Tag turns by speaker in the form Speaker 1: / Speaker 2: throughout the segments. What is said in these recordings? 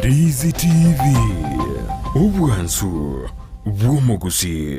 Speaker 1: Ndizi TV Ubwansu Bw'omuguzi.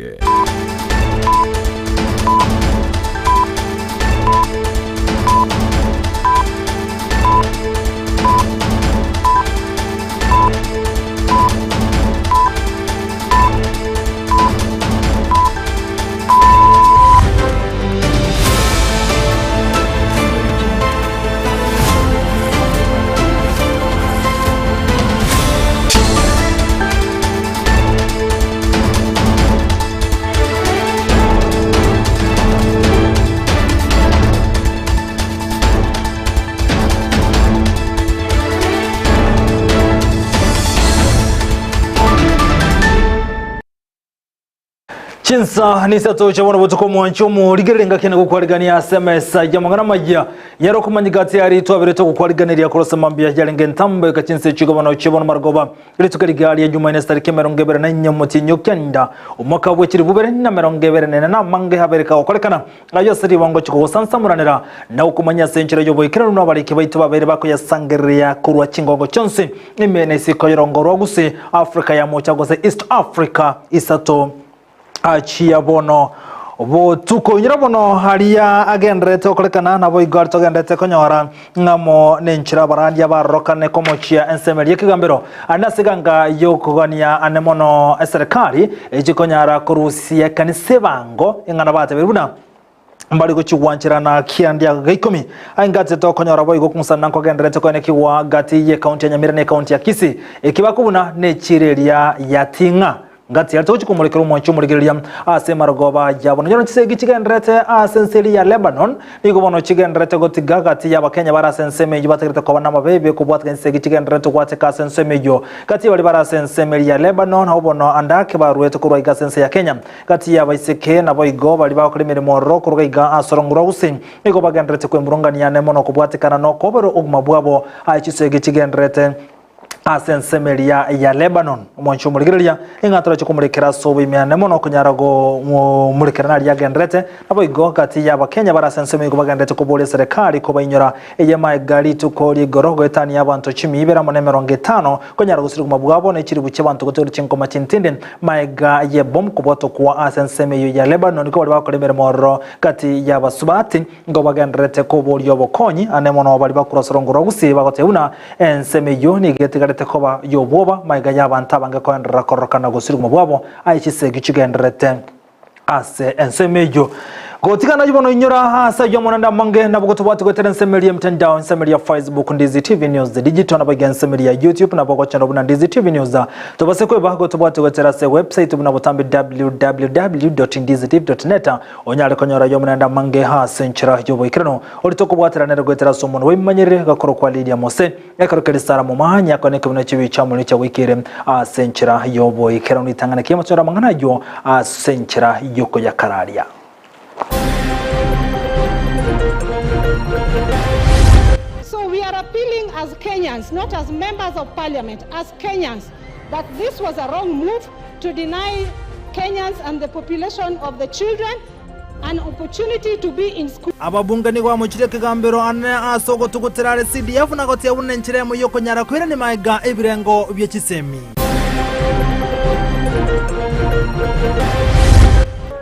Speaker 1: Chinsa nisato chabona botuko mwanchomo ligerenga kene gukwarigania SMS jamangana majya yaro kumanyigati yari twabirete gukwarigania korosa mambya yarenge ntambe kachinse chigobano chibona margoba litukarigali ya Jumaine starike merongebere na nyamuti nyokyanda umwaka w'ekiri bubere na merongebere na mange habereka okorekana ayo siri wango chiko sansamuranira na ukumanya senchira yobo ikirano nabarike baito babere bako yasangeria kurwa chingongo chonse imene siko yorongoro guse Africa ya mocha gose East Africa isato achia bono bo tuko nyirabono haria agendrete okolekana nabo igarto agendrete konyora ngamo nenchira barandi abarokane komochia ensemeli yakigambero anasiganga yokogania anemono serikali ejikonyara kurusia kanise bango ingana bate biruna mbali go chiwanchira na kiandia gaikomi aingatse to konyora boy go kumusana ko gendrete ko nekiwa gati ye county ya Nyamira ne county ya Kisii ekibakubuna ne chireria yatinga ngati yalto chikumulekero mwancho muligereria ase marogoba yabona nyono chisegi chigendrete asenseli ya Lebanon nigo bono chigendrete gotiga gati ya bakenya bara senseme yibategete ko bana mabebe kubwatka nsegi chigendrete kwate ka senseme yo gati bali bara senseme ya Lebanon hobono andake baruete kurwa iga sense ya Kenya gati ya baiseke na boigo bali bakolemere moro kurwa iga asorongura usin nigo bagendrete kwemurungani ya nemono kubwatika no kobero ugmabwabo chisegi chigendrete asensemelia ya Lebanon mwancho muligereria ingatara chikumulikira sobo imyane mono kunyarago mulikira ya gendrete abo igo kati ya bakenya bara senseme go gendrete ko bole serikali ko bainyora eyema egali tukoli gorogo etani y'abantu 10 ibera mu 50 kunyarago siri kumabwabo ne kiri buke bantu gotori chinkoma chintinde maiga ye bom kuboto kwa asenseme ya Lebanon ko bali bakolemere moro kati ya basubati ngo bagendrete ko boli yobokonyi anemono bali bakurasorongora gusiba goteuna enseme yo ni gete koba yoboba maiga y'abantu abanga kwandira korokana gusirwa mubwabo ayichisegi chigendrete ase ensemejo gotikana yibono inyora hasa yomonanda mange nabugoto bwatu gotera ensemeli mtandao ensemeli ya Facebook Ndizi TV News the digital nabaga ensemeli ya YouTube nabako channel buna Ndizi TV News tobase kweba goto bwatu gotera se website buna butambi www.ndizitv.net onyale konyora yomonanda mange hasa enchira yobo ikirano olitoko bwatera nero gotera somono wimanyire gakoro kwa Lydia Mose yakarokeri sara mu mahanya koneke buna chibi chamuli cha wikire asenchira yobo ikirano itangana kiyama chora mangana yo asenchira yoko ya kararia.
Speaker 2: So we are appealing as Kenyans, not as members of parliament, as Kenyans, that this was a wrong move to deny Kenyans and the population of the children an opportunity to be in school.
Speaker 3: Ababunga ni wamuchire kigambiro ane asogo tuguterare CDF na gote unenchire mu yoko nyara kwira ni maiga ebirengo byekisemi.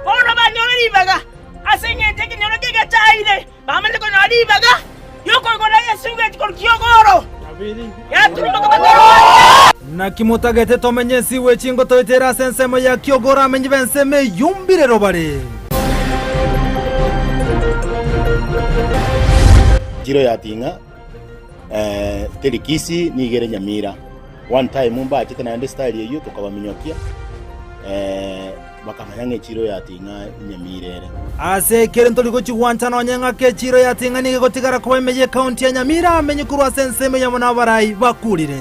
Speaker 4: Ora banyori baga asenye tekinyoro giga taide bamende ko nari baga yoko gona yesuge ko kyogoro ya turuma ko bagoro
Speaker 3: na kimutagete tomenye siwe chingo toitera sensemo ya kyogora amenye benseme yumbire robare
Speaker 5: jiro ya tinga terikisi nigere Nyamira one time mumba achite na ende style yeyo tukabaminyokia bakamanyange chiro ya tinga Nyamirere
Speaker 3: ase kere ntoliko chiwanta no nyenga ke chiro ya tinga ni gotigara ko emeje county ya Nyamira amenye kurwa senseme ya mona barai bakulire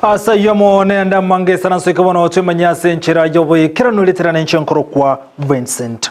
Speaker 3: asa yomo nenda mange sana so ikabono otumanya senchira yobo ikirano literana nchenkoro kwa Vincent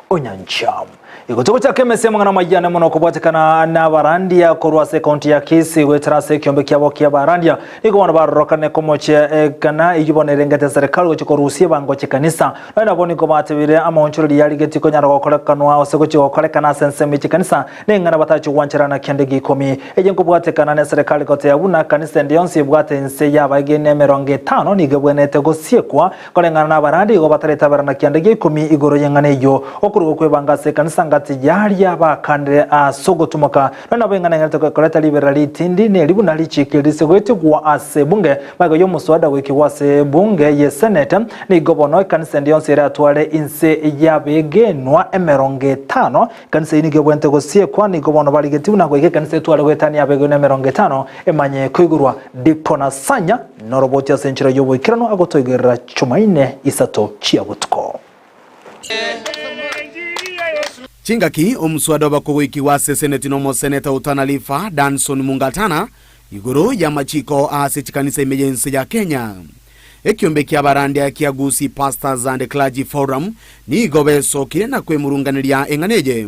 Speaker 3: Onyancham
Speaker 1: Igotoko cha kemese mangana majana muno kubwatekana na barandia korwase county ya Kisii wetrase kiombe kyabo kya barandia iko wana barokane komoche kana ijibone rengete serikali gochiko rusie bango chikanisa na boni ko batebire amonchuri yali getiko nyara gokolekanwa osegochi gokolekana senseme chikanisa nengana batachi wanchirana kendegi komi ejenko bwatekana na serikali kote yabuna kanisa ndionsi bwate nse yabagene 50 nigebwenete gosiekwa kolengana na barandi go batareta barana kendegi komi igoro yengane yo okurugo kwebangase kanisa tijaria bakandire asogotumoka na bengana ngate koleta liberality ndi ne libuna lichikirise gwete kwa asebunge bago yo muswada wiki wase bunge ye senate ni gobono kanisa ndionse era atwale inse yabegenwa 50 kanisa inige bwente gosie kwa ni gobono baligeti una gweke kanisa twale wetani yabegenwa 50 emanye kwigurwa dipona sanya noroboti ya senchira yobo ikirano agotoigera chumaine isato chiabutko
Speaker 6: Chingaki omuswada bakowiki wase seneti nomo seneta utanalifa Danson Mungatana igoro ya machiko ase chikanisa emergency ya Kenya. Ekiombe kya barandia kya Gusii Pastors and Clergy Forum ni gobeso kirena kwemurunganiria enganeje.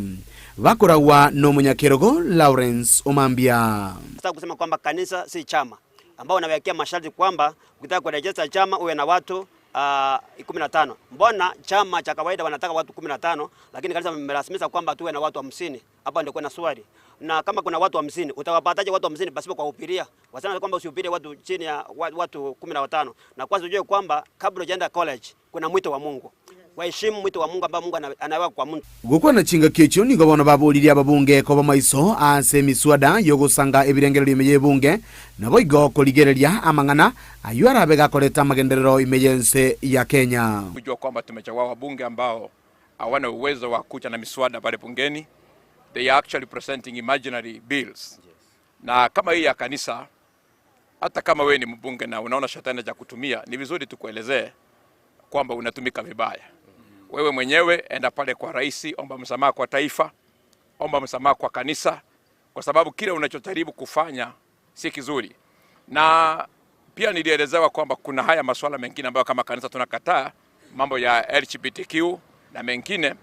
Speaker 6: Vakorawa no munyakerogo Lawrence Omambia.
Speaker 7: Nataka kusema kwamba kanisa si chama ambao wanawekea masharti kwamba ukitaka kurejesta chama uwe na watu 15. Mbona chama cha kawaida wanataka watu 15 lakini kanisa limerasimisha kwamba tuwe na watu 50. Hapa ndio kuna swali. Na kama kuna watu 50, utawapataje watu 50 pasipo kwa kuhubiria? Wasema kwamba usihubirie watu chini ya watu 15. Na kwanza ujue kwamba kabla hujaenda college kuna mwito wa Mungu. Waheshimu mwito wa Mungu ambao Mungu anaweka kwa mtu.
Speaker 6: Gukwa na chinga kecho ni gobona babuliri ababunge ko bamaiso ase miswada yogosanga ebirengero imeye bunge nabo igo koligereria amangana ayu arabega koleta magenderero emergency ya Kenya.
Speaker 8: Kujua kwamba tumechagua wabunge ambao hawana uwezo wa kucha na miswada pale bungeni. They are actually presenting imaginary bills. Na kama hii ya kanisa, hata kama wewe ni mbunge na unaona shetani cha kutumia, ni vizuri tukuelezee kwamba unatumika vibaya. Wewe mwenyewe enda pale kwa rais, omba msamaha kwa taifa, omba msamaha kwa kanisa, kwa sababu kile unachojaribu kufanya si kizuri. Na pia nilielezewa kwamba kuna haya masuala mengine ambayo kama kanisa tunakataa, mambo ya LGBTQ na mengine.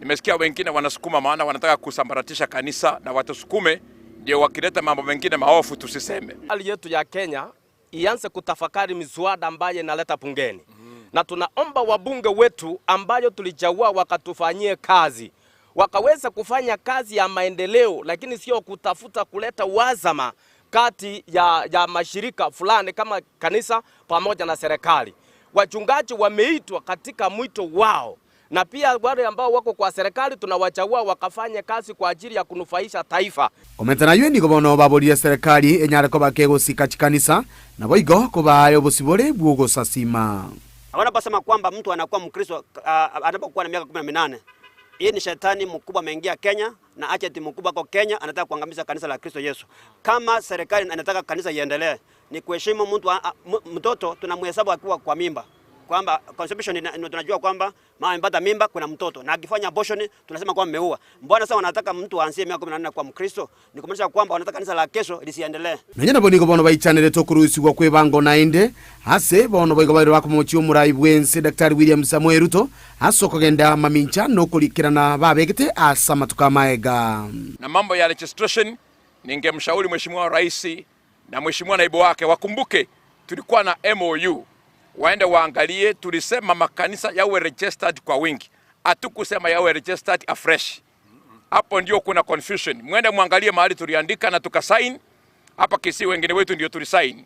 Speaker 8: Nimesikia wengine wanasukuma maana wanataka kusambaratisha kanisa na watusukume ndio wakileta mambo mengine maofu tusiseme.
Speaker 9: Hali yetu ya Kenya ianze kutafakari miswada ambayo inaleta bungeni. Na tunaomba wabunge wetu ambayo tulichagua wakatufanyie kazi. Wakaweza kufanya kazi ya maendeleo lakini sio kutafuta kuleta uhasama kati ya mashirika fulani kama kanisa pamoja na serikali. Wachungaji wameitwa katika mwito wao. Na pia wale ambao wako kwa serikali tunawachagua wakafanye kazi kwa ajili ya kunufaisha taifa.
Speaker 6: Komentana ywe ni gobono baboria serikali enyare ko bakego sikachikanisa na boigo ko bayo bosibore buogo sasima.
Speaker 7: Wanaposema kwamba mtu anakuwa Mkristo anapokuwa na miaka 18. Hii ni shetani mkubwa ameingia Kenya na acheti mkubwa kwa Kenya anataka kuangamiza kanisa la Kristo Yesu. Kama serikali inataka kanisa iendelee ni kuheshimu mtoto tunamhesabu akiwa kwa mimba. Kwamba conception tunajua kwamba mama amepata mimba kuna mtoto na akifanya abortion tunasema kwamba ameua. Mbona sasa wanataka mtu aanzie miaka 14 kwa Mkristo? Ni kumaanisha kwamba wanataka kanisa la kesho lisiendelee.
Speaker 6: Nanyana boniko bono baichanele tokurusiwa kwebango nainde hase bono boigo bari bakomochi omurai bwense Daktari William Samuel Ruto asokogenda mamincha nokulikirana babegete asama tukamaega.
Speaker 8: Na mambo ya registration ningemshauri Mheshimiwa Rais na Mheshimiwa Naibu wake wakumbuke tulikuwa na MOU. Waende waangalie, tulisema makanisa yawe registered kwa wingi. Hatukusema yawe registered afresh. Hapo ndio kuna confusion. Mwende muangalie mahali tuliandika na tukasign. Hapa Kisii wengine wetu ndio tulisign.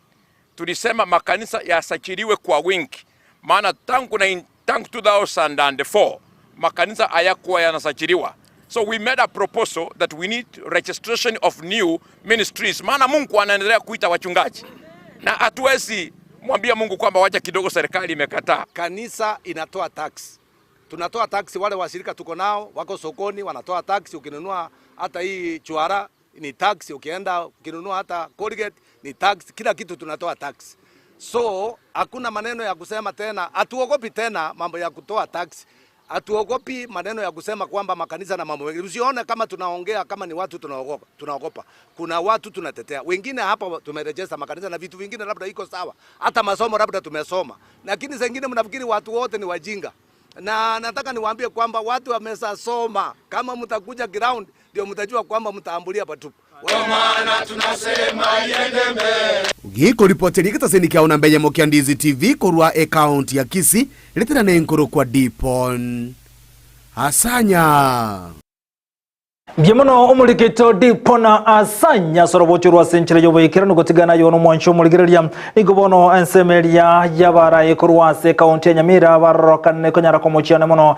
Speaker 8: Tulisema makanisa yasajiliwe kwa wingi. Maana tangu 2004 makanisa hayakuwa yanasajiliwa. So we made a proposal that we need registration of new ministries. Maana Mungu anaendelea kuita wachungaji. Na hatuwezi mwambia Mungu kwamba wacha kidogo serikali imekataa.
Speaker 10: Kanisa inatoa tax. Tunatoa tax, wale washirika tuko nao wako sokoni wanatoa tax. Ukinunua hata hii chuara ni tax, ukienda ukinunua hata Colgate ni tax, kila kitu tunatoa tax. So hakuna maneno ya kusema tena, hatuogopi tena mambo ya kutoa tax. Hatuogopi maneno ya kusema kwamba makanisa na mambo mengi. Usione kama tunaongea kama ni watu tunaogopa. Kuna watu tunatetea. Wengine hapa tumerejesta makanisa na vitu vingine labda iko sawa. Hata masomo labda tumesoma. Lakini zingine mnafikiri watu wote ni wajinga. Na nataka niwaambie kwamba watu wamesasoma. Kama mtakuja ground ndio mtajua kwamba mtaambulia patupu. Kwa maana tunasema iende mbele.
Speaker 6: Giko ripoti kitaseni kia unambenye mokia Ndizi TV kurwa account ya Kisii letera nenkuru kwa Dipon Asanya.
Speaker 1: Byemono omulikito Dipona Asanya sorobochurwa senchire yoboyekera nugotigana yono mwancho muligereria nigobono ensemeria yabara ekurwase county ya Nyamira barokane konyara komuchiana mono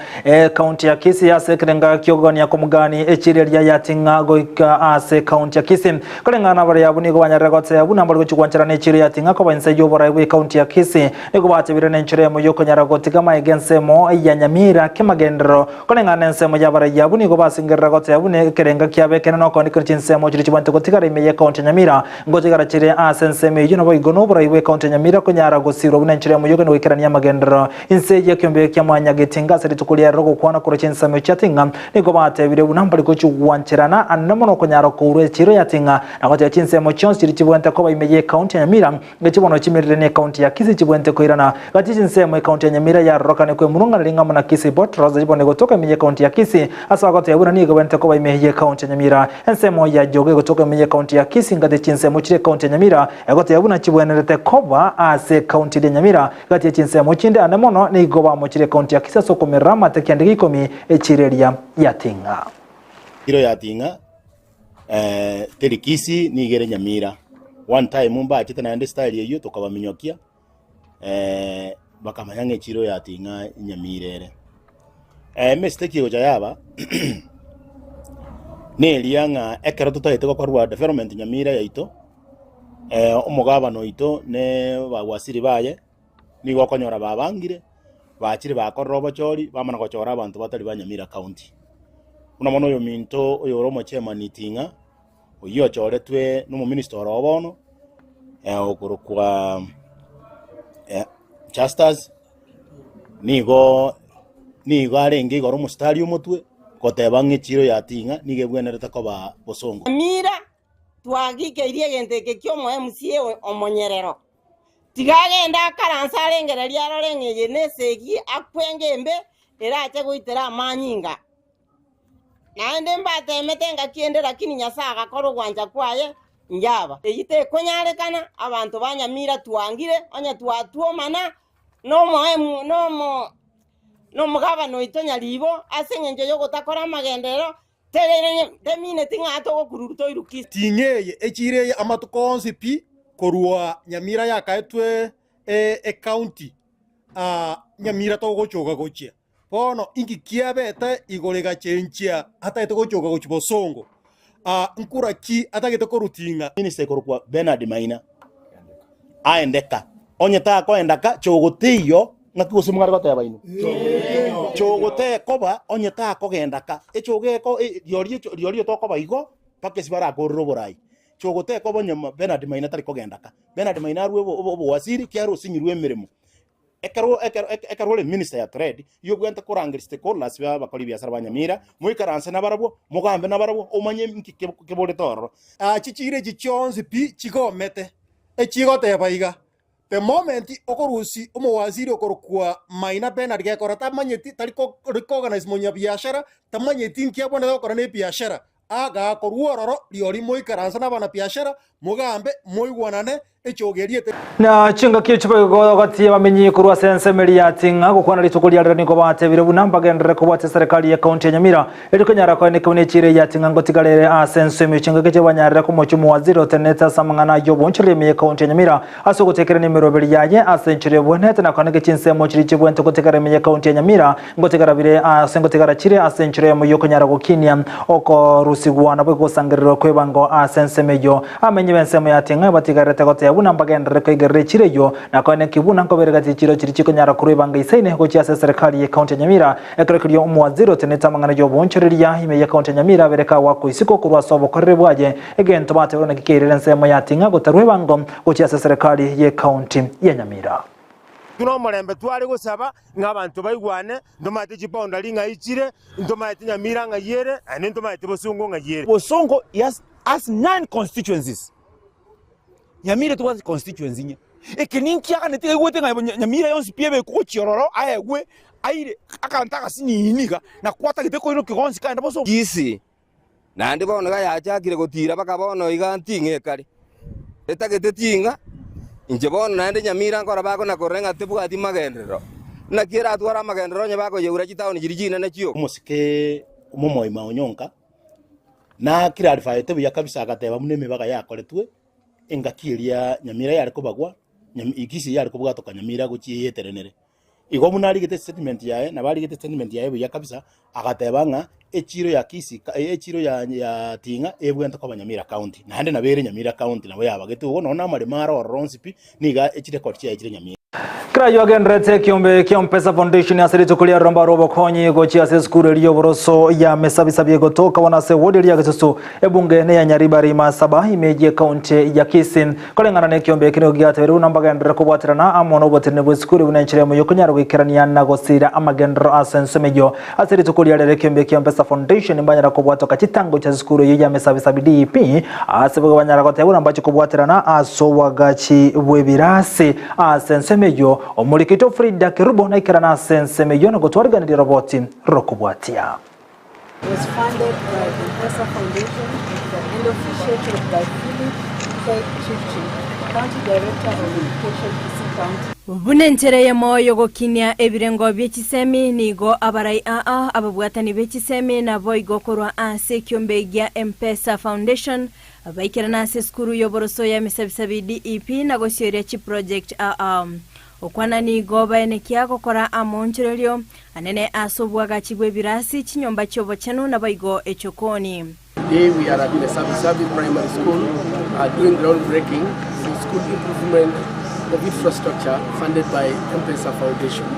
Speaker 1: county ya Kisii ase kirenga kyogania komugani echireria yatinga goika ase county ya Kisii kolengana bari yabuni gobanyara gotse yabuna mbali gochwanchara nechire yatinga ko banse yobora we county ya Kisii nigobate bire nenchire mo yokonyara gotigama egensemo ya Nyamira kimagendero kolengana ensemo yabara yabuni gobasingerra gotse yabune kerenga kyabekena no kondi kinsemo chiri chibante gotigara imeye county Nyamira ngotigara chire asenseme yuno boigono bora iwe county Nyamira konyara gosiro bunenchire mu yogo nikerania magendero inseje kyombe kyamwanya getinga sari tukulia rogo kwana kuro chinseme chatinga niko bate bire bunambali ko chuwanchirana annamono konyara kure chiro yatinga nakote chinsemo chons chiri chibante ko imeye county Nyamira ngechibono chimirire ne county ya Kisii chibante ko irana gati chinsemo county Nyamira ya rokane ko mununga linga mona Kisii bot roza chibone gotoka imeye county ya Kisii asa gote yabuna ni gobante ko imeye county Nyamira ensemo ya joge gotoka imeye county ya Kisii ngate chinsemo chire county Nyamira egote yabuna chibwenerete koba ase county ya Nyamira gati chinsemo chinde anamono ni goba mo chire county ya Kisii soko merama tekyandiki komi echireria yatinga
Speaker 5: kiro yatinga teri Kisii ni gere Nyamira one time mumba chita na style yeyo tokabaminyokia bakamayanga chiro yatinga Nyamirere mistake yo jayaba nelianga ekero tutayete kwa development Nyamira yaito omugabano ito ne bagwasiri baye ni gokonyora babangire bachire bakorobo chori bamana gochora abantu batari ba Nyamira county una mono yo minto oyo romo chema nitinga oyo choretwe no minister obono okurukwa Justus nigo arenge igoro mu stadium mutwe koteba ng'echiro yatinga nigebwenerete koba bosongo
Speaker 11: Nyamira twagikeirie genteke kyo mo MCA omonyerero tigagenda karansa arengereria arorengeye nesegi akwengembe erache goitera amanyinga naende mbatemete ngakiende lakini Nyasaye agakora gwanja kwaye njaba eyite konyarekana abantu ba Nyamira twangire onya twatuomana no mugabano itonya libo asengenje yo gotakora magendero temine tinga to gokururuto iruki
Speaker 12: tingeye echireye amatukonsi pi korwa Nyamira yakaetwe county Nyamira to gochoga gochia bono ingi kiabete igorega chenchia hata ito gochoga gochibosongo nkura ki atagete korutinga
Speaker 5: minister korwa Bernard Maina aendeka onyeta ko endaka chogoteyo ngakuse mungara goteba ino chogote koba onyeta ko gendaka echoge ko riori to koba igo pake sibara korro borai chogote ko bonya Bernard Maina tari ko gendaka Bernard Maina ruwe obwasiri kyaro sinyirwe emirimo ekaro le minister ya trade yo gwenta kurangir stakeholders bakori biasara ba Nyamira muikaranse nabarabo mugambe nabarabo omanye nkikebole toro
Speaker 12: chichire chichonzi pi chigomete echigoteba iga the moment okorusi omowaziri okorukwa Maina Bernard gekora tamanyeti tariko organize monya biashara tamanyeti nkiabone gokora ne biashara aga koruororo liori moikaransa nabana biashara mugambe moigwanane echogeriete
Speaker 1: na chinga kichipo goti bamenyi kurwa sensemeri yatinga gukwana litukulia rani ko batebire bunamba gendere ko bate serikali ya county ya Nyamira elikonyara ko ne kone chire yatinga ngotigalere asensemi chinga kiche banyarira ko mochumu waziri oteneta samangana yo bonchire me county ya Nyamira aso gutekere nimero beri yaye asenchire boneta na kone kichinse mochiri chibwente gutekere me county ya Nyamira ngotigara bire asengotigara chire asenchire mo yokonyara gokinia oko rusigwana bwo kusangiriro kwebango asensemeyo amenye bensemo yatinga batigarete gote bunamba gendere ko igere chireyo na kone kibuna ko berega chiro chiri chikonyara kuribanga isaine ko cyase serikali ya county ya Nyamira ekrekiriyo umwaziro teneta mangana yo bonchiriria ime ya county ya Nyamira bereka wako isiko kurwa sobo korre bwaje egento bate ona kikirire nsemo yatinga gotarwebango ko cyase serikali ya county ya Nyamira
Speaker 13: tuno morembe twari gusaba ng'abantu baigwane ndomate chiponda linga ichire ndomate Nyamira ngayere ane ndomate Bosongo ngayere
Speaker 14: Bosongo has 9 constituencies Nyamira to was constituency nye ekeninki aka netege gwete Nyamira yonsi piebe ko chiororo aegwe aire akantaka sininiga na kwata giteko ino kigonsi kaenda boso
Speaker 15: kisi na ndi bono ga yachakire gutira baka bono igantinge kare etagete tinga inje bono na ndi Nyamira nkora bako na korenga tebuga ati magendero na kira atwara magendero nya bako yeura chitaoni jirijina na chio
Speaker 5: musike umumoima onyonka na kira alfaete buya kabisa agateba muneme baga yakoretwe engakiria Nyamira yari kubagwa ikisi yari kubuga to Nyamira guchi yeterenere igo munari gete statement yae na bari gete statement yae buya kabisa agateba nga echiro ya kisi echiro ya tinga ebwenta kwa Nyamira county na hande na bere Nyamira county na baya bagete ugo nona mare mara oronsipi niga echire court ya echire Nyamira
Speaker 1: Krayo agendrete kiombe Mpesa Foundation asirito kulia romba robo konyi gochi ase skuru liyo boroso ya mesabisabi gotoka wanase wodi liya gatusu ebunge ne ya Nyaribari masaba imeje county ya Kisin kolengana ne kiombe kino giateru namba gendra kubwatirana amono botene bwe skuru bunenchire mu yokonyaro gikirania nagosira amagendro asensemejo asirito kulia lere kiombe Mpesa Foundation mbanyara kubwatoka chitango cha skuru ya mesabisabi DP asebwe banyara gotebu nambacho kubwatirana asowagachi bwebirasi asensemejo Omulikito Frida Kerubo na ikirana sensemeyo na gutwariganira roboti rokubwatia.
Speaker 16: Was funded by the Mpesa Foundation and officiated by Philip K. Chichi, County Director of Education Kisii County. Bunenchereye moyo gokinia ebirengo by'ekisemi nigo abarai ababwatani b'ekisemi nabo igokorwa ase kiombe gya Mpesa Foundation abaikirana ase skuru yoboroso ya mesabisabi DEP na gosyeria chi project okwana ni goba enekia gokora amoncherelio anene asobwaga chibwe birasi chinyomba chobo chenu na baigo echokoni.
Speaker 17: Today we are at Mesabisabi Primary School doing groundbreaking school improvement of infrastructure funded by Mpesa Foundation.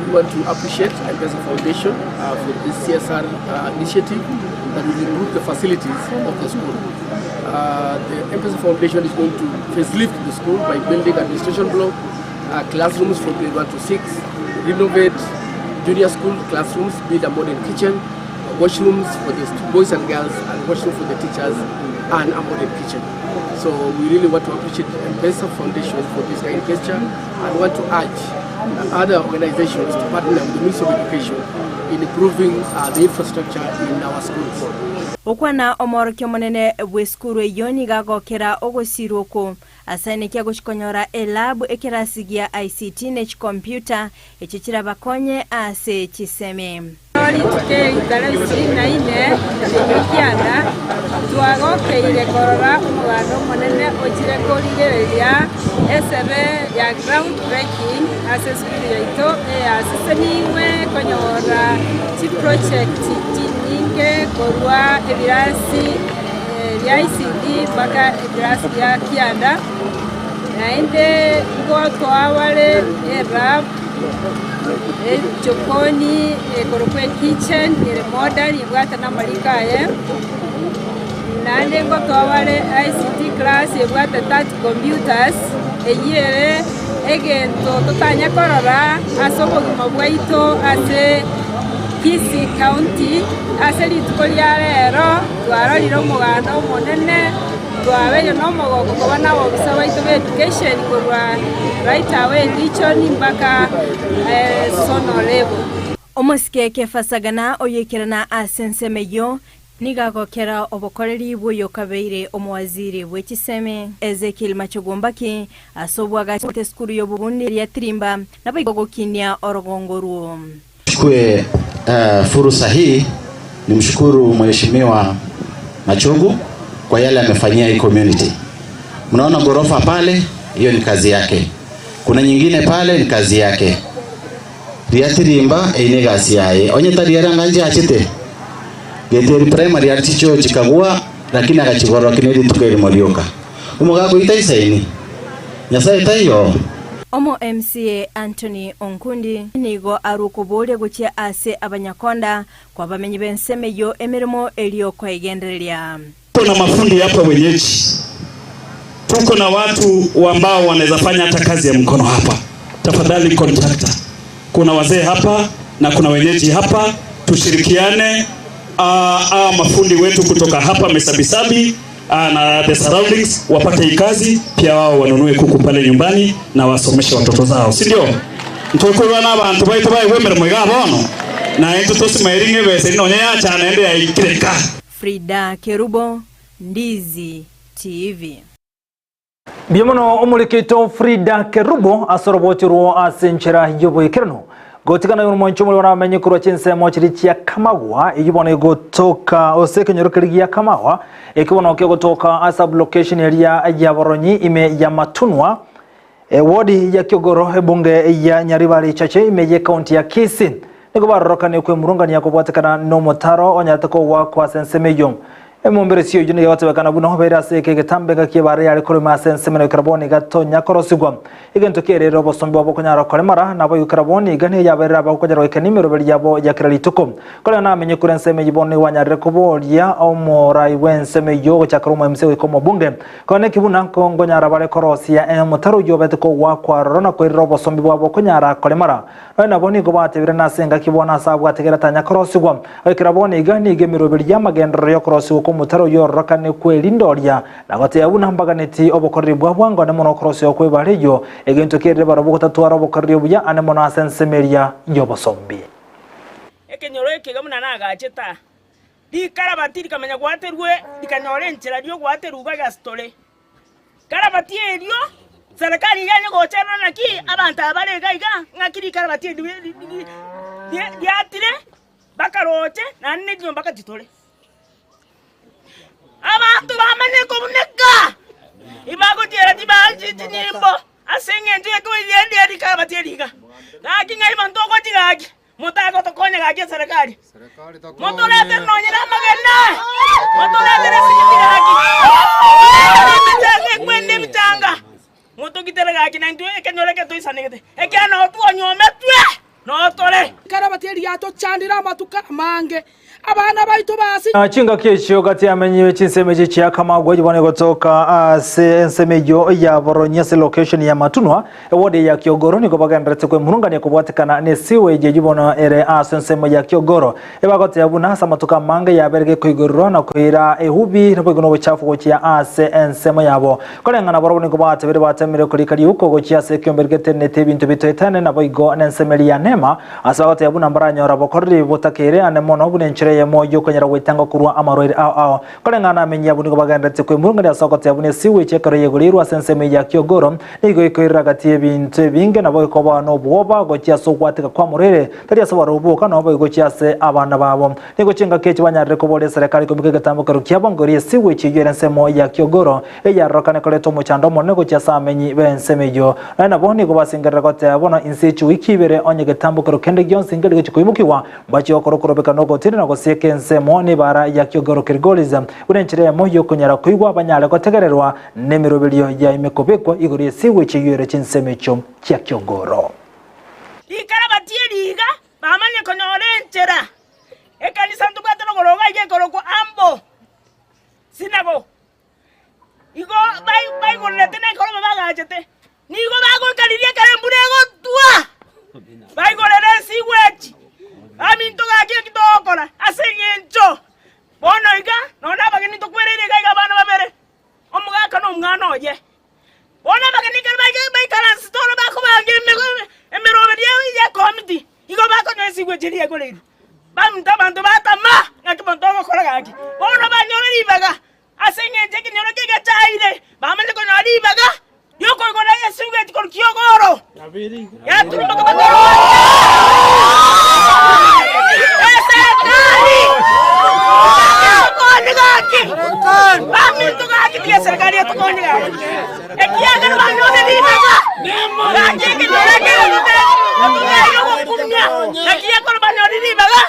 Speaker 17: We want to appreciate Mpesa Foundation for this CSR initiative that will improve the facilities of the school. The Mpesa Foundation is going to facelift the school by building administration block, classrooms for grade 1 to 6, renovate junior school classrooms, build a modern kitchen, washrooms for the boys and girls, and washrooms for the teachers, and a modern kitchen. So we really want to appreciate the Mpesa Foundation for this kind of gesture, and want to urge other organizations to partner with the Ministry of Education in improving the infrastructure in our schools.
Speaker 16: Okwana omorokyo monene bweskuru eyoni gagokera ogosiroko asane kya goshikonyora elab ekerasigia ICT nech computer echichira bakonye ase chiseme oli tuke itarasi naine ekianda twagokeire korora umwana monene ochire korigereria esebe ya ground breaking ase skuru yaito aseseniwe konyora chi project ninge korwa ebirasi ya ICT baka ebirasi ya kianda naende ngo twawale erab chokoni korokwe kitchen ile modern ibwata na malikaye naende ngo twawale ICT class ibwata 30 computers eyere egento totanya korora asoko mabwaito ase Kisii County aseli tukolia lero twarariro mugano monene twabeyo no mugogo kubona obusaba ito education kurwa right away ndichoni mpaka sono level omusikeke fasagana oyekirana asensemeyo nigagokera obokoreri bwoyo kabeire omwaziri bw'ekiseme Ezekiel Machogombaki asobwaga skuru yobubundi ya Trimba nabagogokinia orogongoruo.
Speaker 18: Chukue fursa hii nimshukuru Mheshimiwa Machogu kwa yale amefanyia hii community. Mnaona gorofa pale, hiyo ni kazi yake. Kuna nyingine pale ni kazi yake. Riatirimba ine gasi yae. Onye tariera nganje achite. Geteri primary articho chikagua lakini akachigorwa kinedi tukeri morioka. Umugago itaisaini. Nyasaye tayo.
Speaker 16: Omo MCA Anthony Onkundi nigo arukubule guchia ase abanyakonda kwa bamenyi bensemeyo emirimo elio kwa igendelia.
Speaker 19: Tuko na mafundi hapa wenyeji. Tuko na watu ambao wanaweza fanya hata kazi ya mkono hapa. Tafadhali contractor. Kuna wazee hapa na kuna wenyeji hapa, tushirikiane. Mafundi wetu kutoka hapa Mesabisabi na the surroundings wapate hii kazi, pia wao wanunue kuku pale nyumbani na wasomeshe watoto zao, si ndio? ntukurwa n'abantu baitu baigwemera mwiga bono na into tosimaeringe bese ino nya cyane ende yaikireka.
Speaker 16: Frida Kerubo, Ndizi TV.
Speaker 1: Biemono omuliketo Frida Kerubo asorobotirwo asenchera yoboyekerano gotikana yo mwancho muri wana menye kuro chense mo chiri chia Kamagwa iyibona gotoka osekenyoro kirigia Kamagwa ekibona okyo gotoka asab location area ya Boronyi ime ya Matunwa wodi ya Kyogoro ebunge ya Nyaribari chache ime ya county ya Kisin niko barokane kwe murungani ya kubwatekana no motaro onyatako wa kwa sensemeyo Emumbere siyo juni ya watebekana buno hobera seke getambega kibare yali kuri masensemeno carboni gato nyakorosigwa igentoke rero bosombe wabo kunyara kolemara nabo carboni gane yabera bakujara wekanimero beli yabo yakirali tuko kole na amenye kuri nseme yibone wanyare kubolia omorai wenseme yo chakaruma msewe komo bunge kone kibuna kongo nyara bare korosia emutaro yobeteko wakwa rona ko robo sombe wabo kunyara kolemara na boni go batebira nasenga kibona sabwa tegera tanya korosigwa carboni gane gemiro beli yamagendro yo korosigwa mutaro yorokane kwelindoria nagote yabuna mbaganeti obokorri bwabwango ne mono cross yo kwebalejo egento kere barabo gutatu obokorri buya ane mono asensemeria yobosombi
Speaker 4: ekenyoro ekegamuna nagacheta dikarabati dikamenya gwaterwe dikanyore nchera dio gwateruga gastole karabati edio serikali yanye gochera naki abantu abalega iga ngakiri karabati diatire bakaroche nanne dio bakatitole abantu bamanye kubuneka ibago tera tibaji tinyimbo asenge nje ko yende yadika bateliga ngaki ngai manto ko tigaki mutako to konya gaki serikali motole terno nyina magenda motole tera sigiraki mitanga kwende mitanga moto kitera gaki nanto ekenyore ke to isanegete ekana otu onyometwe no tole karabati yato chandira matuka mange abana baitu basi
Speaker 1: chinga kesho kati amenyiwe chinsemeje chia Kamagwa jibone gotoka sensemejo ya Boronyi location ya Matunwa wode ya Kyogoro niko bagandrete kwe murunga ne kubwatekana ne siwe je jibona ere sensemo ya Kyogoro ebagote yabuna samatuka mange ya berge kwigoro na kwira ehubi no bwono buchafu gochia ensemo yabo kole ngana boro niko batebere batemire kuri kali uko gochia sekyomberge tenete bintu bitoetane na boigo nensemeli ya nema asagote yabuna mbaranya rabokorri botakere ane mono bunenchire ya moyo kwenye rawetanga kurwa amaroi ao kole ngana menya buniko bagandrete kwe murunga ya sokote yabune siwe chekaro yegulirwa senseme ya Kyogoro nigo ikwira gati bintu binge na boy koba no bwoba gochia sokwatika kwa murere tari asabarubuka no boy gochia se abana babo nigo chinga kechi banyare kobole serikali komike gatambuka rukiabongori siwe chigere nsemo ya Kyogoro eya rokane kole tomo chando mo nego chia samenyi bensemejo na boni go basingera gote abona insechu ikibere onye gatambuka rukende gyonsingere gechikuimukiwa bachi okorokorobe no gotire na goseke nsemo ni bara ya Kyogoro kirgoliza urenchire moyo kunyara kuigwa banyale gotegererwa nemirobilio ya imekobekwa igori siwe chigere chinsemecho chia Kyogoro
Speaker 4: ikarabati liga bamanye konyorenchera ekanisa ndubwatero goroga ige goroko ambo sinago igo bai gorete na koro bagajete nigo bago kaliria karembure gotwa bai gorere siwechi aminto gake kitokora asenyencho bono iga nona bageni to kwerere ga bana babere omugaka no mwana oye bona bageni bai karansi toro bako bageme emerobere ya committee igo bako no siwechi ri egorere bamta bantu batama ngakimontogo kora gaki bono banyore ribaga asenyenje kinyoro kege chaire bamale ko nari baga yoko gona yesuge tikol Kyogoro nabiri ya turimo ko batoro serikali ko nigaki bamito gaki tiya serikali to ko nigaki ekiya kan banyore ribaga ngaki kinyoro kege yoko kumya ekiya ko banyore ribaga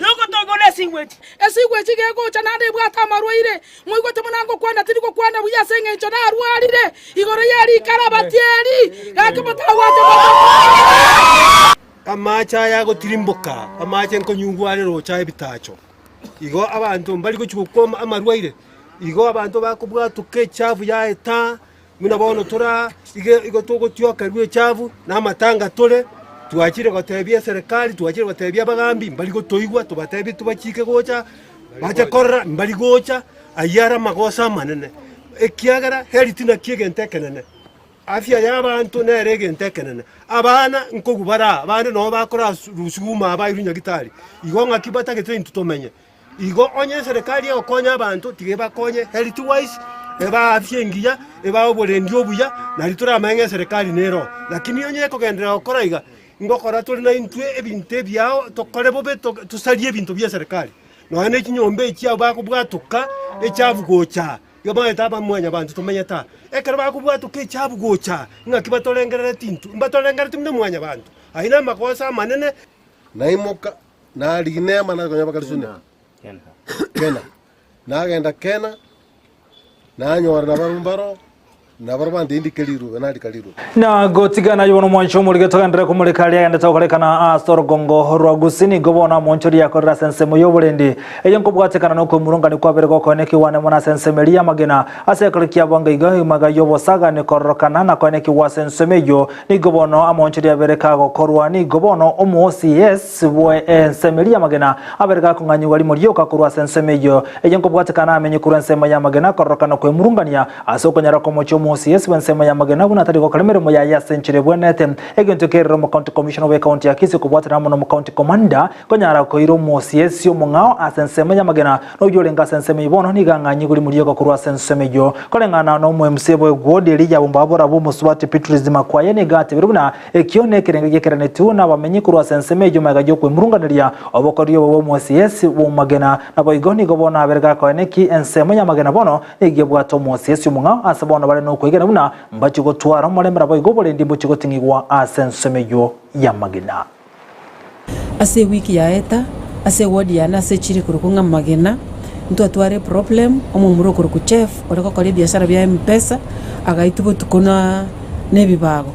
Speaker 4: yoko togole esigwechi gego chanande bwata marwaire mwigo tumunango kwanda tiriko kwanda buya senge chona arwarire igoro yari karabatieri gakimotagwate
Speaker 20: amacha yago tirimboka amacha nko nyungware rocha ebitacho igo abantu mbali ko chukoma amarwaire igo abantu bakubwatuke chavu ya eta muna bono tora igo togo tyoka rwe chavu na matanga tole tuachire gotebia serikali tuachire gotebia bagambi mbali go toigwa tubatebi tubachike gocha bacha korra mbali gocha ayara magosa manene ekiagara heritina kiegente kenene afya y'abantu nerege ntekenene abana nkogubara abandi no bakora rusuma abayiru nyagitari igo ngakibata gete ntutomenye igo onye serikali okonya abantu tige bakonye health wise eba afya ngiya eba oborendi obuya nari turamanye serikali nero lakini onye kogendera okora iga ngokora tuli na intwe ebinte byao tokore bobe tusalie ebintu bya serikali no ane kinyombe ekya bakubwatuka ekyavugocha yoba etaba mwanya abantu tumenya ta ekara bakubwatuka ekyavugocha ngakibatolengerera tintu mbatolengera timne mwanya abantu aina makosa manene
Speaker 10: naimoka na liginema na konya bakarsuni kena nagenda kena nanyora na barumbaro na barabandi indikeliru na dikaliru
Speaker 1: na gotigana yono mwancho muri getogandira ko muri kali yanda tokolekana asoro gongo rwagusini gobona mwancho ya korra sense moyoborendi eyenko bwatekana no ko murunga ni kwabere ko koneki wane mona sense melia magena asekolikia banga iga maga yobo saga ni korokana na koneki wa sense meyo ni gobono amwancho ya bereka ko korwa ni gobono OCS we semelia magena abereka ko nganyi wali muri yoka korwa sense meyo eyenko bwatekana amenye kurense maya magena korokana ko murungania asoko nyara ko mocho OCS wensema ya magena buna tari ko kalemere mo ya century bwenete egento kerro mo county commissioner we county ya Kisii kubwata na mo county commander ko nyara ko iro mo OCS yo mungao asensema ya magena no yolenga sensema ibono ni ganganyi kuli muri ko kurwa sensema yo kolengana no mo MC boy godi lija bumbabora bu muswati Petrism makwaye ni gate biruna ekione kirenge kerane tu na bamenyi kurwa sensema yo magajo ko murunganiria obokoriyo bo mo OCS bo magena na boygoni go bona berga ko neki ensema ya magena bono egebwato mo OCS yo mungao asabona bale no kwegera buna mbachi go twara mulemera boygobole ndimbo chiko tingigwa asensemeyo ya magena
Speaker 21: ase wiki ya eta ase wodi ya na se chiri kurukunga magena ntu atware problem omumuro kuruku chef oreko kole biashara bya mpesa agaitubo tukona nebibago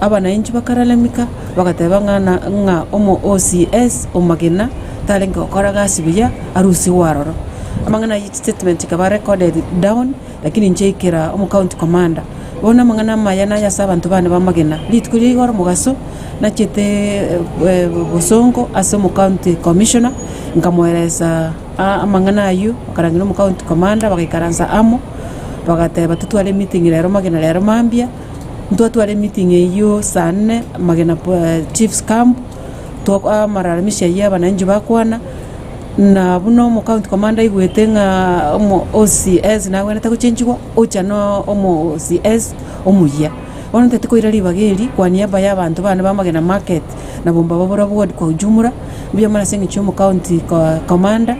Speaker 21: abana inchi bakaralamika bakateba nga omo OCS omagena talenga okora gasibiya arusi waroro amangana statement ka recorded down lakini ncheikira omo county commander bona mangana mayana ya sabantu bane bamagena litkuri igoro mugaso na chete bosongo ase mu county commissioner nkamwereza amangana ayu akarangino mu county commander bakikaranza amo bagateba tutwale meeting lero magena lero mambia ntwatwale meeting eyo sanne magena chiefs camp to mararamisha yaba nanji bakwana na buno mu county commander igwetenga omo OCS na wena takuchenjwa ochano omo OCS omuya ono tetiko irali bageri kwa niaba y'abantu bana bamagena market na bomba babora ward kwa ujumura bya mara sengi cyo mu county commander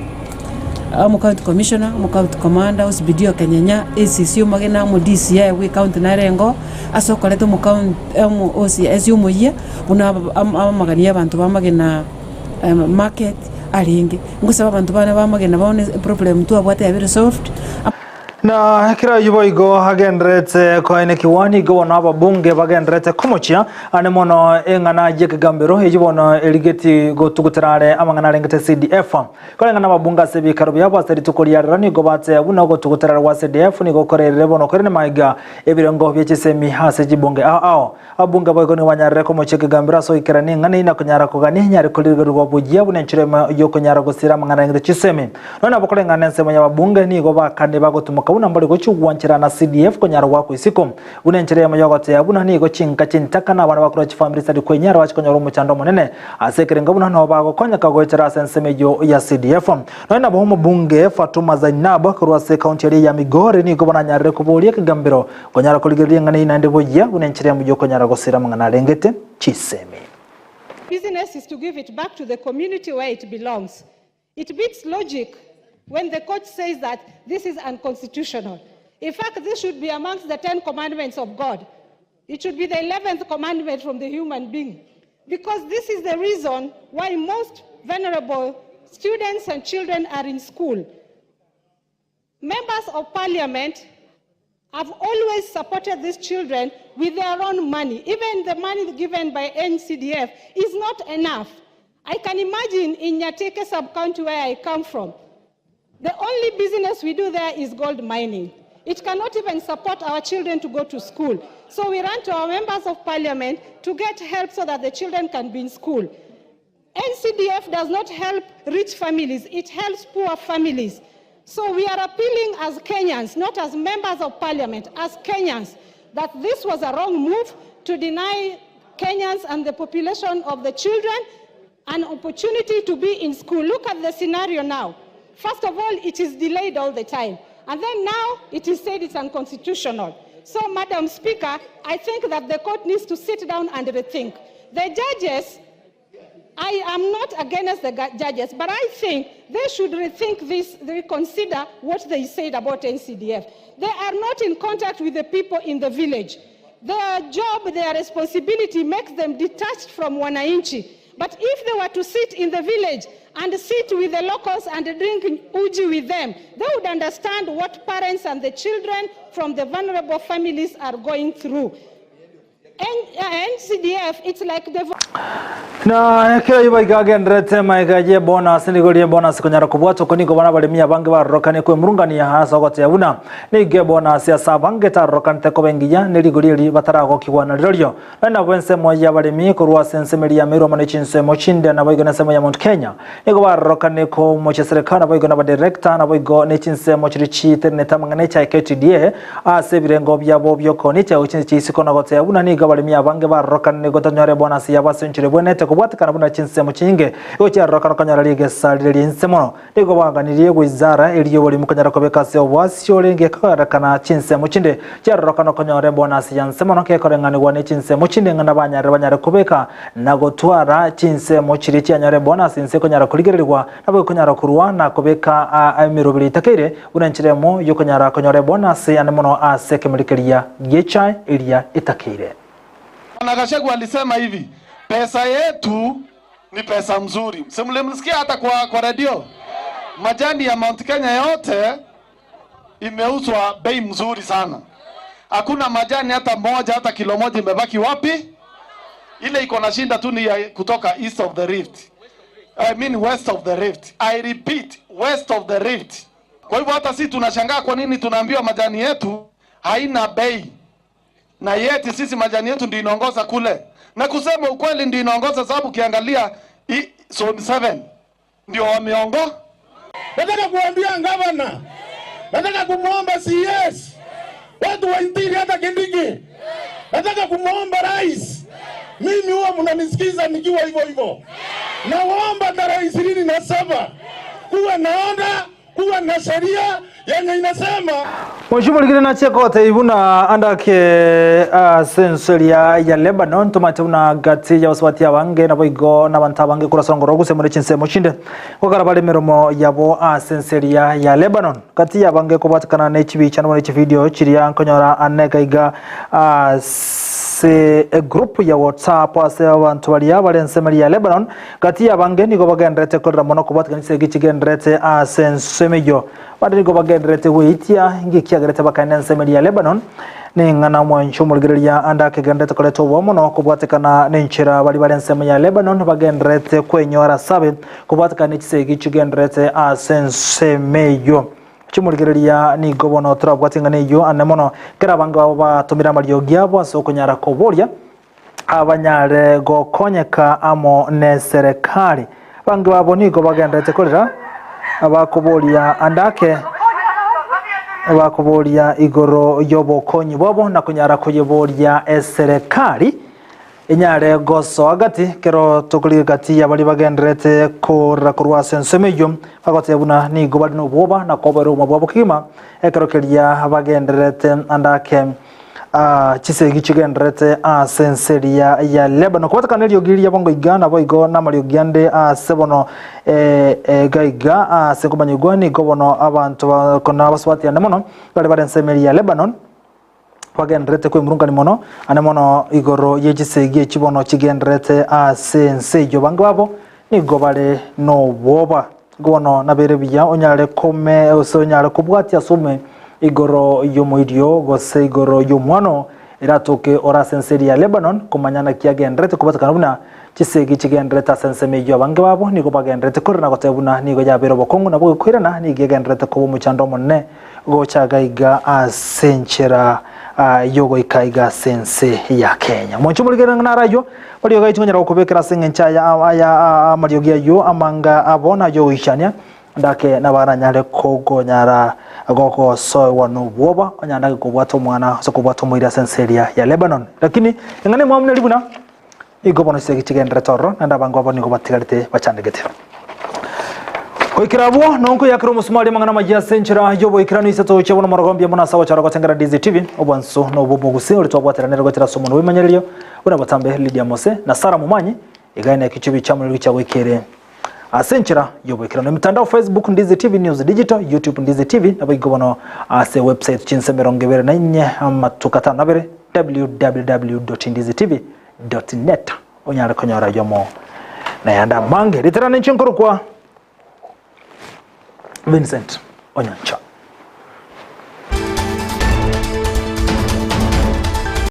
Speaker 21: mu county commissioner mu county commander osbidio kanyanya ACC magena mu DCI we county narengo asokoleto mu county mu OCS umuya buna amagani y'abantu bamagena market alingi ngusaba abantu bana bamagena baone problem tu abwate ya very soft
Speaker 1: na kira yuboigo hagendrete ko ene kiwani go na babunge bagendrete kumochia ane mono engana je kigambero ejibono eligeti go tugutarare amangana lengete CDF ko engana babunga sebi karubi yabo aseri tukoliarira ni go bate abuna go tugutarare wa CDF ni go korere bono korene maiga ebirengo byekisemi hase jibunge abunga boigo ni wanyarre ko mochia kigambero so ikirani ngane ina kunyara ko gani nyari kolirgo go bujia bune nchirema yo kunyara go sira amangana lengete chisemi nona bokolengana nsema ya babunge ni go bakande bago kauna mbali gochu wanchira na CDF konyara wako isiko unenchire ya mayogote ya buna ni go chinka chintaka na bana bakura chifamily sadi kwenyara wachi konyara umuchando munene asekerenga buna no bago konya kagochira sensemejo ya CDF na bomo bunge Fatuma Zainab kurwase county ya Migori ni go bana nyare kubolie kigambiro konyara kuligiria ngani na ndeboja unenchire mu konyara gosira mangana lengete chisemi.
Speaker 2: Business is to give it back to the community where it belongs. It beats logic when the court says that this is unconstitutional. In fact, this should be amongst the 10 commandments of God. It should be the 11th commandment from the human being. Because this is the reason why most vulnerable students and children are in school. Members of parliament have always supported these children with their own money. Even the money given by NCDF is not enough. I can imagine in Nyateke sub-county where I come from, the only business we do there is gold mining. It cannot even support our children to go to school. So we run to our members of parliament to get help so that the children can be in school. NCDF does not help rich families, it helps poor families. So we are appealing as Kenyans, not as members of parliament, as Kenyans, that this was a wrong move to deny Kenyans and the population of the children an opportunity to be in school. Look at the scenario now. First of all, it is delayed all the time. And then now it is said it's unconstitutional. So, Madam Speaker, I think that the court needs to sit down and rethink. The judges, I am not against the judges, but I think they should rethink this, reconsider what they said about NCDF. They are not in contact with the people in the village. Their job, their responsibility makes them detached from Wananchi. But if they were to sit in the village and sit with the locals and drink uji with them, they would understand what parents and the children from the vulnerable families are going through. NCDF, it's like the...
Speaker 1: Na kila yuba igagendrete maigaje bonus nigolie bonus kunyara kubwato kuniko bana balimia bange barokane kwe murungania hasa gote yabuna nige bonus ya sabange tarokante ko bengiya neligolie batara go kigwana lolyo na bwense moya balimi kurwa sensemeli ya miro manechinse mochinde na boigona semo ya Mount Kenya nigo barokane ko moche serikali boigona ba director na boigo nechinse mochirichi terneta mangane cha KTDA ase birengo byabo byoko ni cha uchinse chisiko na gote yabuna nigo balimia bange barokane gotonyore bonus ya basenchire bwenete kubwatikana buna chinse muchinge ocha rokano kanyara lige salire insemono nigo banganiriye gwizara eliyo boli mukanyara kobeka se obwasyo lenge karakana chinse muchinde cha rokano kanyara bonus ya insemono ke korengani wane chinse muchinde ngana banyare kubeka nagotwara chinse muchiri cyanyare bonus inse konyara kuligererwa nabo konyara kuruwana kubeka amirubiri itakire unanchiremo yo konyara kanyara bonus ya nemono aseke mulikeria gecha elia itakire.
Speaker 3: Gachagua alisema hivi, pesa yetu ni pesa mzuri. Msimlemsikia hata kwa radio. Majani ya Mount Kenya yote imeuzwa bei mzuri sana. Hakuna majani hata moja, hata kilo moja imebaki wapi? Ile iko na shinda tu ni kutoka east of the rift. I mean west of the rift. I repeat, west of the rift. Kwa hivyo hata sisi tunashangaa kwa nini tunaambiwa majani yetu haina bei. Na yeti sisi majani yetu ndio inaongoza kule. Na kusema ukweli ndio inaongoza sababu ukiangalia zone 7 ndio wameongoza.
Speaker 22: Nataka kuambia gavana, nataka kumuomba CS, watu wa Intiri hata Kindiki. Nataka kumuomba rais. Mimi huwa mnanisikiza nikiwa hivyo hivyo. Naomba tarehe 27 kuwa naona kuwa na sheria yenye inasema
Speaker 1: Mheshimiwa ligire na cheko taibuna andake sensoria ya Lebanon tumatuna gati ya waswati abange na boigo na bantabange kurasongoro gusemure chinse muchinde kokarabale meromo yabo sensoria ya Lebanon gati ya bange kubatakana na HB channel muri video chiria nkonyora anegaiga se group ya WhatsApp ase abantu bali abalensemeli ya Lebanon gati ya bange niko bagendrete korra mono kubatakana se gichigendrete sensemeyo badiko bagendrete weitia ngikiagerete bakanensemeli ya Lebanon ningana mwancho mulgeria andake gendrete koleto bomono kubatakana nenchira bali balensemeli ya Lebanon bagendrete kwenyora sabe kubatakana se gichigendrete sensemeyo chimulgeria ni gobono trabwatingane yo anemono kerabanga batumira mariyo gyabo asokonyara koboria abanyare gokonyeka amo ne serikali bangi babo nigo bagendete kolera abakoboria andake abakoboria igoro yobokonyi bobo na kunyara kuyeboria serikali inyare goso agati kero tokuli gati abali bagendrete kora kurwa sensemeyo agote buna ni gobadi no boba na kobero mababo kima ekero kelia bagendrete andake chisegi chigendrete senseria ya Lebanon kubata kanelio giria bongo igana boigo na mario giande sebono gaiga sekomanyigwa ni gobono abantu kona baswati anemono bali barensemeli ya Lebanon bagendrete kwe murungani mono anemono igoro yechisegi chibono chigendrete senseyo bango babo ni gobale no boba gono nabere biya onyale kome osonyale kubwati asume igoro yomoidio gose igoro yomwano iratoke ora senseria Lebanon kumanyana kiagendrete kubatakana buna chisegi chigendrete sensemeyo bange babo niko bagendrete korana gotebuna niko yabero bokongo nabo kwirana ni gegendrete ko muchando monne gocha gaiga senchera yogo ikaiga sense ya Kenya mwancho muligera ngarayo bali gaitonyera okubekera sengencha ya amariogia yo amanga abona yo ishania ndake na bana nyale kogo nyara agoko so wanu woba onyanda kubwato mwana so kubwato muira senseria ya Lebanon lakini ngane mwamne libuna igobono segi chigendera toro nanda bango bani ko batigarite bachandegete Oikirabo nonko yakiro musumali mangana majia senchira yobo ikirano isato chabona morogombia mona sawa charo kotengera DZTV obwanso no bobogusi uri twabwatera nero gotera somo no manyeryo una batambe Lydia Mose na Sara Mumanyi igaine kichibi chamwe cyawe kere asenchira yobo ikirano mitandao Facebook DZTV News Digital YouTube DZTV abigobono ase website chinsemerongebere na nye amatukata nabere www.dzztv.net onyara konyora yomo na yanda mange literane chinkuru kwa Vincent Onyancha.